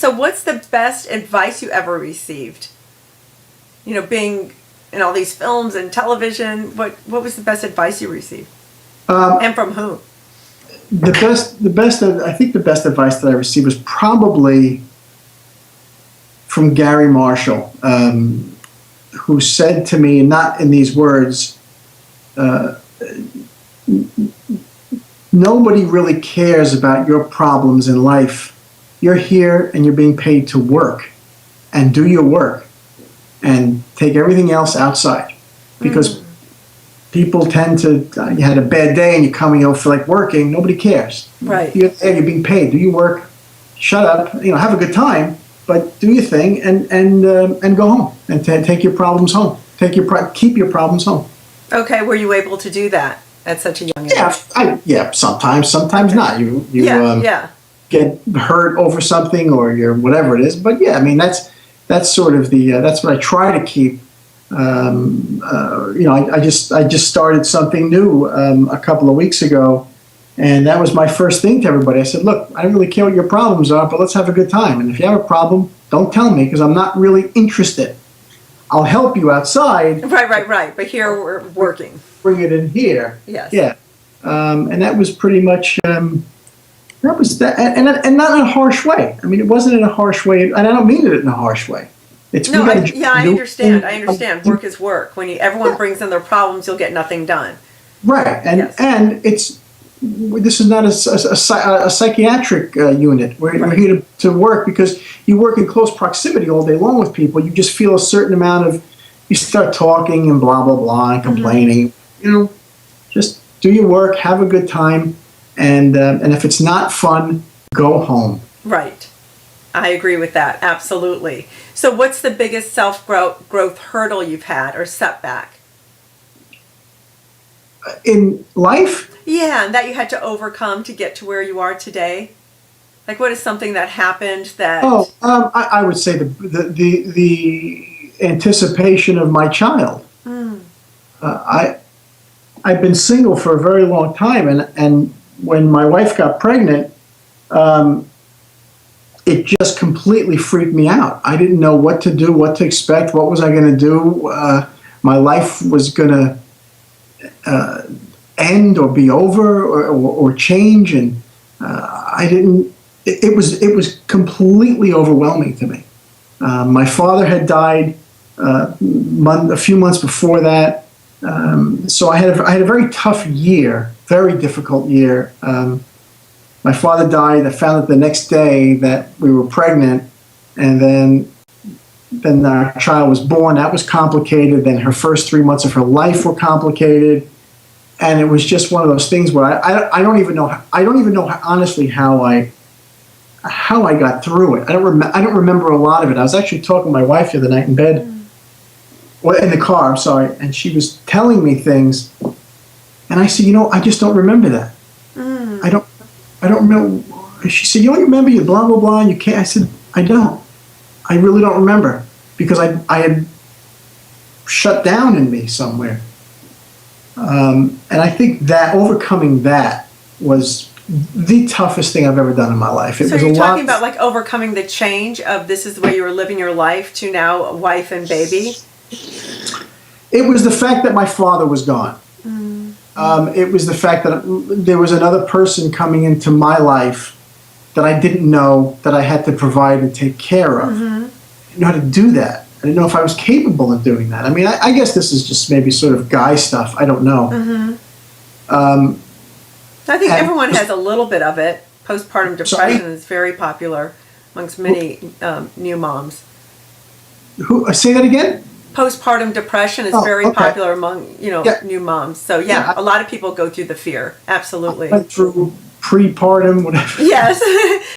So what's the best advice you ever received? Being in all these films and television, what was the best advice you received? Um, And from whom? I think the best advice that I received was probably from Gary Marshall, who said to me, not in these words, uh, nobody really cares about your problems in life. You're here and you're being paid to work and do your work and take everything else outside. Because people tend to, you had a bad day and you come and you don't feel like working, nobody cares. Right. You're being paid, do your work, shut up, have a good time, but do your thing and go home and take your problems home. Keep your problems home. Okay, were you able to do that at such a young age? Sometimes not. You Yeah. get hurt over something or you're whatever it is. But yeah, I mean that's sort of that's what I try to keep. I just started something new a couple of weeks ago, and that was my first thing to everybody. I said, look, I don't really care what your problems are, but let's have a good time. And if you have a problem, don't tell me because I'm not really interested. I'll help you outside. Right. But here we're working. Bring it in here. Yes. Yeah. And that was pretty much that was that, and not in a harsh way. I mean, it wasn't in a harsh way, and I don't mean it in a harsh way. No, I understand. I understand. Work is work. When everyone brings in their problems, you'll get nothing done. Right, and this is not a psychiatric unit. We're here to work because you work in close proximity all day long with people. You just feel a certain amount of, you start talking and blah blah blah and complaining. Just do your work, have a good time, and if it's not fun, go home. Right. I agree with that. Absolutely. So what's the biggest self-growth hurdle you've had or setback? In life? Yeah, and that you had to overcome to get to where you are today? Like what is something that happened that... I would say the anticipation of my child. I've been single for a very long time, and when my wife got pregnant, it just completely freaked me out. I didn't know what to do, what to expect, what was I going to do. My life was going to end or be over or change, and I didn't. It was completely overwhelming to me. My father had died a few months before that, so I had a very tough year, very difficult year. My father died. I found out the next day that we were pregnant, and then our child was born. That was complicated. Then her first 3 months of her life were complicated, and it was just one of those things where I don't even know honestly how I got through it. I don't remember a lot of it. I was actually talking to my wife the other night in bed, well, in the car. I'm sorry, and she was telling me things, and I said, I just don't remember that. I don't remember. She said, you don't remember you blah, blah, blah, and you can't. I said, I don't. I really don't remember because I had shut down in me somewhere. And I think that overcoming that was the toughest thing I've ever done in my life. So you're talking about like overcoming the change of this is the way you were living your life to now a wife and baby? It was the fact that my father was gone. It was the fact that there was another person coming into my life that I didn't know that I had to provide and take care of. I didn't know how to do that. I didn't know if I was capable of doing that. I mean, I guess this is just maybe sort of guy stuff. I don't know. I think everyone has a little bit of it. Postpartum depression is very popular amongst many new moms. Say that again? Postpartum depression is very popular among new moms. So a lot of people go through the fear. Absolutely. I went through prepartum, whatever. Yes.